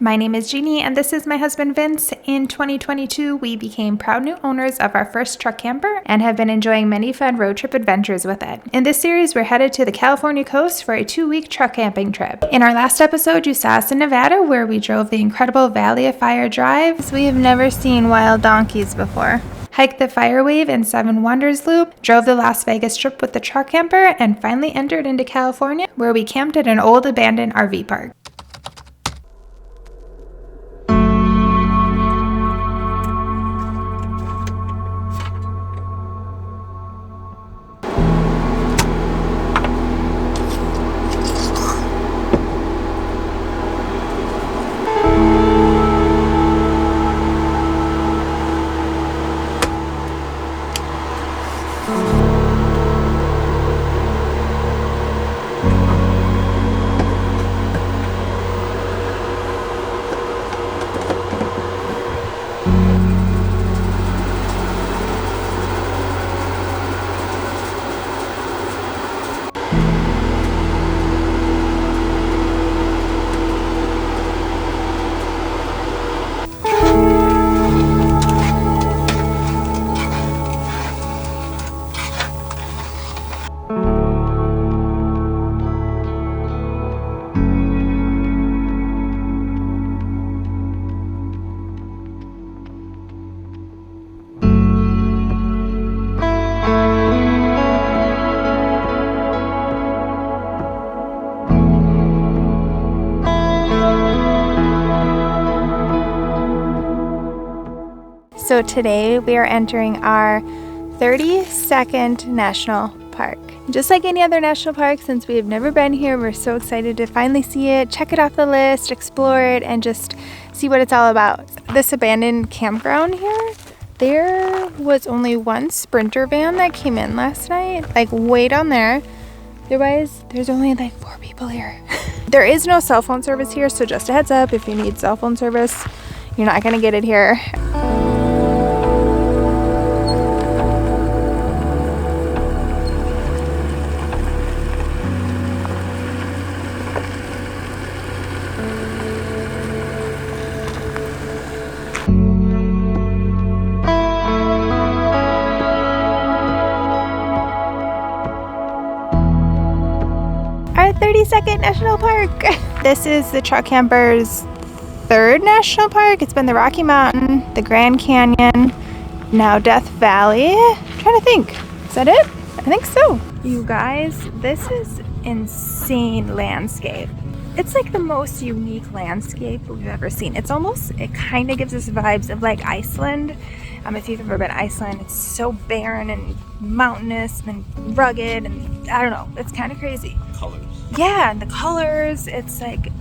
My name is Jeanie and this is my husband Vince. In 2022, we became proud new owners of our first truck camper and have been enjoying many fun road trip adventures with it. In this series, we're headed to the California coast for a 2-week truck camping trip. In our last episode, you saw us in Nevada where we drove the incredible Valley of Fire drive. We have never seen wild donkeys before. Hiked the Fire Wave and Seven Wonders Loop, drove the Las Vegas trip with the truck camper, and finally entered into California where we camped at an old abandoned RV park. So today we are entering our 32nd national park. Just like any other national park, since we have never been here, we're so excited to finally see it, check it off the list, explore it, and just see what it's all about. This abandoned campground here, there was only one Sprinter van that came in last night, like way down there. Otherwise, there's only like 4 people here. There is no cell phone service here, so just a heads up, if you need cell phone service, you're not gonna get it here. Our 32nd national park. This is the truck camper's 3rd national park. It's been the Rocky Mountain, the Grand Canyon, now Death Valley. I'm trying to think. Is that it? I think so. You guys, this is insane landscape. It's like the most unique landscape we've ever seen. It kind of gives us vibes of like Iceland. If you've ever been to Iceland, it's so barren and mountainous and rugged, and I don't know, it's kind of crazy. Colors. Yeah, and the colors, it's like,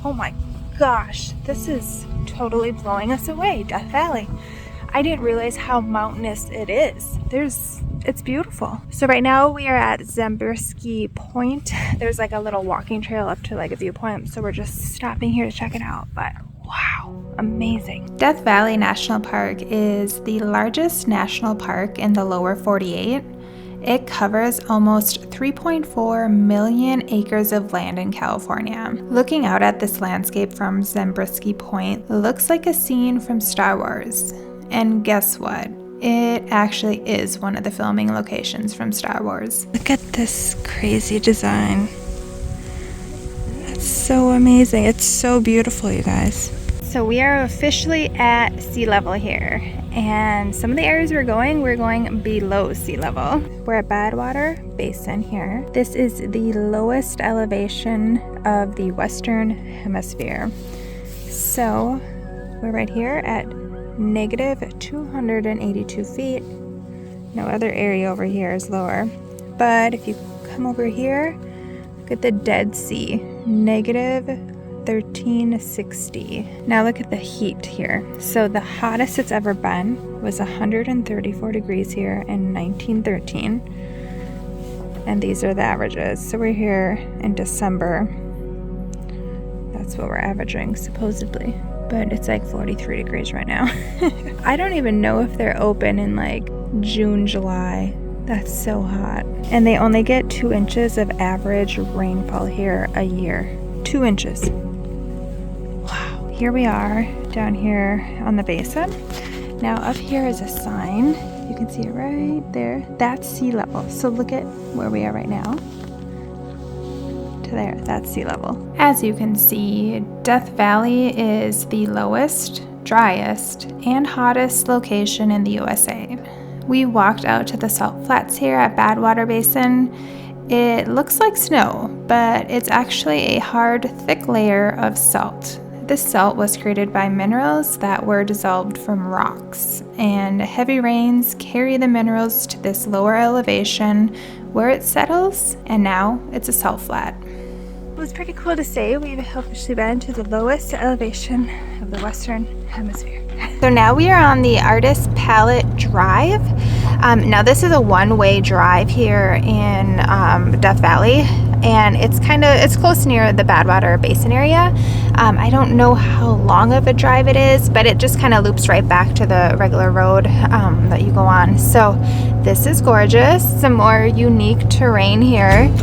oh my gosh, this is totally blowing us away, Death Valley. I didn't realize how mountainous it is. It's beautiful. So right now we are at Zabriskie Point. There's like a little walking trail up to like a viewpoint, so we're just stopping here to check it out, but wow, amazing. Death Valley National Park is the largest national park in the lower 48. It covers almost 3.4 million acres of land in California. Looking out at this landscape from Zabriskie Point looks like a scene from Star Wars. And guess what? It actually is one of the filming locations from Star Wars. Look at this crazy design. It's so amazing. It's so beautiful, you guys. So we are officially at sea level here, and some of the areas we're going below sea level. We're at Badwater Basin here. This is the lowest elevation of the Western Hemisphere. So we're right here at negative 282 feet. No other area over here is lower. But if you come over here, look at the Dead Sea, negative 1360. Now look at the heat here. So the hottest it's ever been was 134 degrees here in 1913. And these are the averages. So we're here in December. That's what we're averaging, supposedly. But it's like 43 degrees right now. I don't even know if they're open in like June, July. That's so hot. And they only get 2 inches of average rainfall here a year. 2 inches. Wow. here we are down here on the basin. Now up here is a sign. You can see it right there. That's sea level. So look at where we are right now. To there, that's sea level. As you can see, Death Valley is the lowest, driest, and hottest location in the USA. We walked out to the salt flats here at Badwater Basin. It looks like snow, but it's actually a hard, thick layer of salt. This salt was created by minerals that were dissolved from rocks, and heavy rains carry the minerals to this lower elevation where it settles, and now it's a salt flat. It was pretty cool to say we've officially been to the lowest elevation of the Western Hemisphere. So now we are on the Artist Pallet Drive. Now this is a one-way drive here in Death Valley, and it's close near the Badwater Basin area. I don't know how long of a drive it is, but it just kind of loops right back to the regular road that you go on. So this is gorgeous. Some more unique terrain here.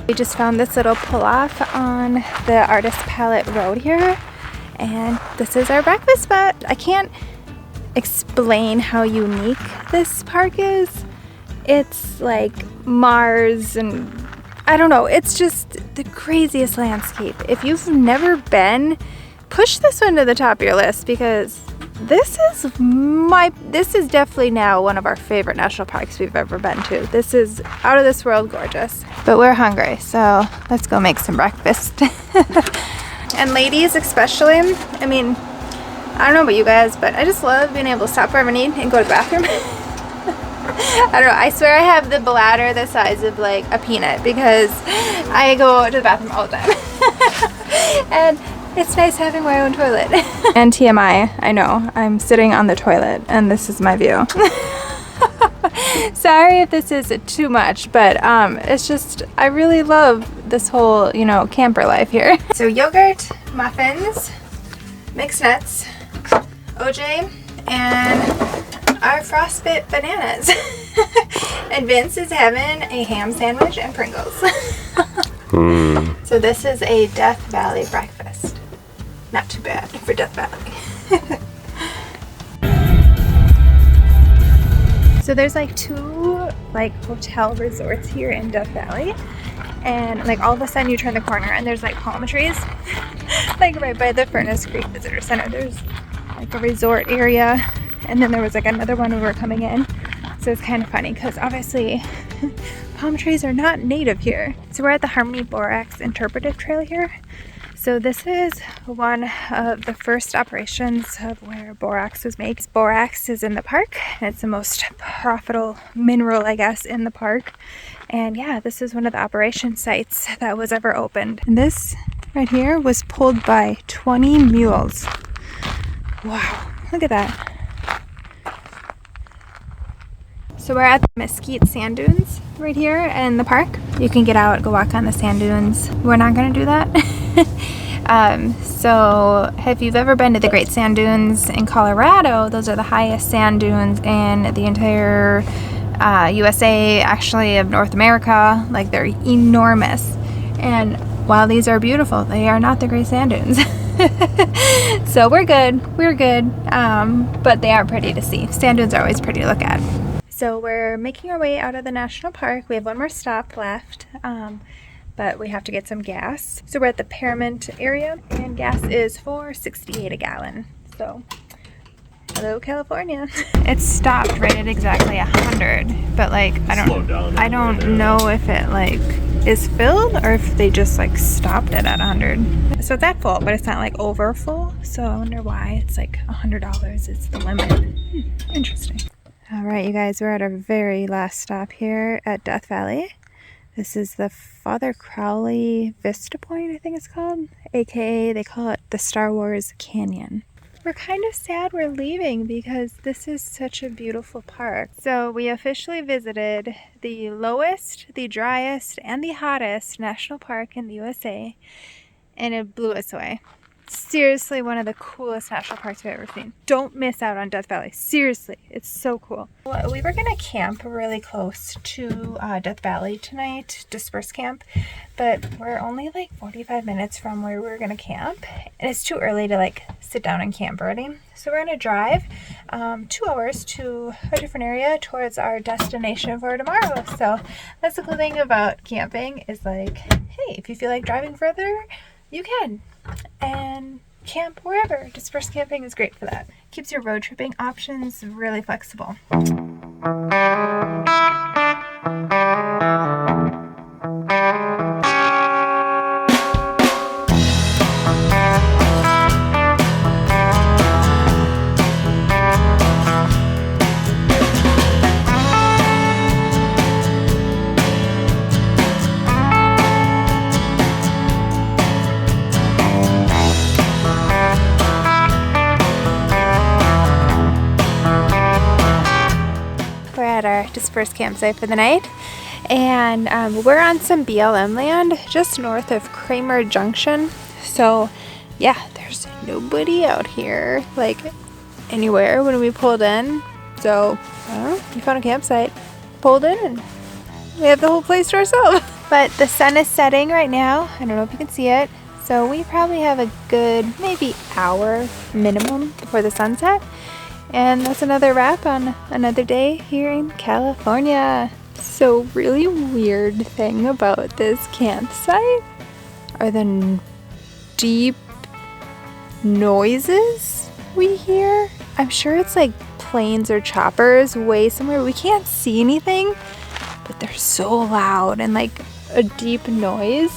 We just found this little pull-off on the Artist Pallet Road here, and this is our breakfast spot. I can't explain how unique this park is. It's like Mars, and I don't know, it's just the craziest landscape. If you've never been, push this one to the top of your list, because this is definitely now one of our favorite national parks we've ever been to. This is out of this world gorgeous. But we're hungry, so let's go make some breakfast. And ladies especially, I mean, I don't know about you guys, but I just love being able to stop wherever I need and go to the bathroom. I don't know, I swear I have the bladder the size of like a peanut because I go to the bathroom all the time. And it's nice having my own toilet. And TMI, I know, I'm sitting on the toilet and this is my view. Sorry if this is too much, but it's just, I really love this whole, you know, camper life here. So yogurt, muffins, mixed nuts, OJ, and our frostbit bananas. And Vince is having a ham sandwich and Pringles. So this is a Death Valley breakfast. Not too bad for Death Valley. So there's like two like hotel resorts here in Death Valley, and like all of a sudden you turn the corner and there's like palm trees. Like right by the Furnace Creek Visitor Center, there's like a resort area, and then there was like another one when we were coming in. So it's kind of funny because obviously palm trees are not native here. So we're at the Harmony Borax Interpretive Trail here. So this is one of the first operations of where borax was made. Borax is in the park, and it's the most profitable mineral, I guess, in the park. And yeah, this is one of the operation sites that was ever opened. And this right here was pulled by 20 mules. Wow, look at that. So we're at the Mesquite Sand Dunes right here in the park. You can get out, go walk on the sand dunes. We're not gonna do that. So if you've ever been to the Great Sand Dunes in Colorado, those are the highest sand dunes in the entire USA, actually of North America. Like, they're enormous. And while these are beautiful, they are not the Great Sand Dunes. So we're good, but they are pretty to see. Sand dunes are always pretty to look at. So we're making our way out of the national park. We have one more stop left, but we have to get some gas. So we're at the Paramount area, and gas is $4.68 a gallon. So, hello California. It stopped right at exactly 100, but like I don't know if it like is filled or if they just like stopped it at 100. So it's at full, but it's not like over full. So I wonder why it's like $100 is the limit. Interesting. All right, you guys, we're at our very last stop here at Death Valley. This is the Father Crowley Vista Point, I think it's called. AKA, they call it the Star Wars Canyon. We're kind of sad we're leaving because this is such a beautiful park. So we officially visited the lowest, the driest, and the hottest national park in the USA. and it blew us away. Seriously, one of the coolest national parks I've ever seen. Don't miss out on Death Valley. Seriously, it's so cool. We were gonna camp really close to Death Valley tonight, Dispersed Camp, but we're only like 45 minutes from where we were gonna camp, and it's too early to like sit down and camp already. So we're gonna drive 2 hours to a different area towards our destination for tomorrow. So that's the cool thing about camping is like, hey, if you feel like driving further, you can. And camp wherever. Dispersed camping is great for that. Keeps your road tripping options really flexible. At our dispersed campsite for the night, and we're on some BLM land just north of Kramer Junction. So yeah, there's nobody out here like anywhere when we pulled in. So I don't know, we found a campsite, pulled in, and we have the whole place to ourselves. But the sun is setting right now. I don't know if you can see it. So we probably have a good maybe hour minimum before the sunset. And that's another wrap on another day here in California. So really weird thing about this campsite are the deep noises we hear. I'm sure it's like planes or choppers way somewhere. We can't see anything, but they're so loud and like a deep noise.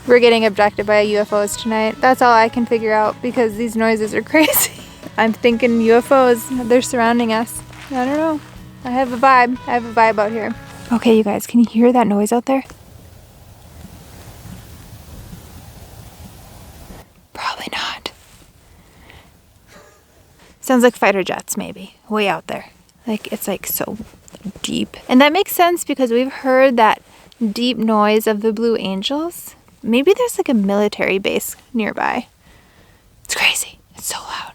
We're getting abducted by UFOs tonight. That's all I can figure out because these noises are crazy. I'm thinking UFOs, they're surrounding us. I don't know. I have a vibe. I have a vibe out here. Okay, you guys, can you hear that noise out there? Probably not. Sounds like fighter jets, maybe. Way out there. Like, it's like so deep. And that makes sense because we've heard that deep noise of the Blue Angels. Maybe there's like a military base nearby. It's crazy. It's so loud.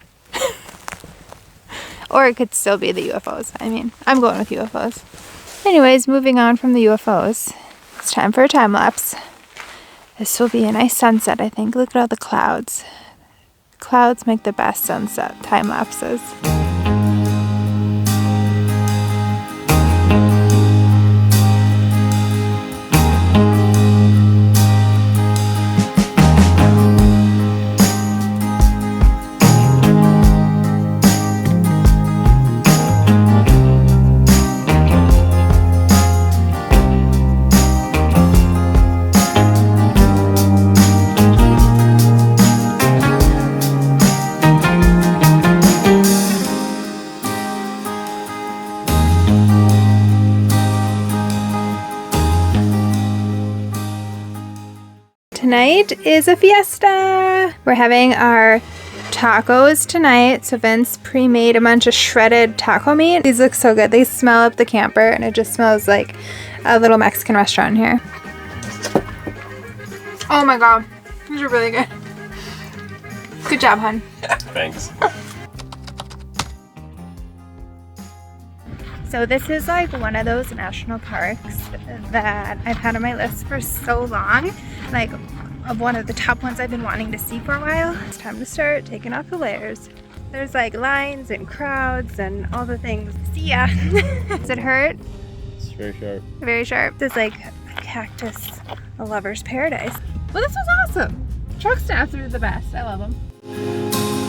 Or it could still be the UFOs. I mean, I'm going with UFOs. Anyways, moving on from the UFOs, it's time for a time lapse. This will be a nice sunset, I think. Look at all the clouds. Clouds make the best sunset time lapses. Tonight is a fiesta. We're having our tacos tonight. So Vince pre-made a bunch of shredded taco meat. These look so good. They smell up the camper and it just smells like a little Mexican restaurant here. Oh my god. These are really good. Good job, hon. Thanks. So this is like one of those national parks that I've had on my list for so long. Like of one of the top ones I've been wanting to see for a while. It's time to start taking off the layers. There's like lines and crowds and all the things. See ya. Does it hurt? It's very sharp. Very sharp. This is like a cactus, a lover's paradise. Well, this was awesome. Truck staffs are the best. I love them.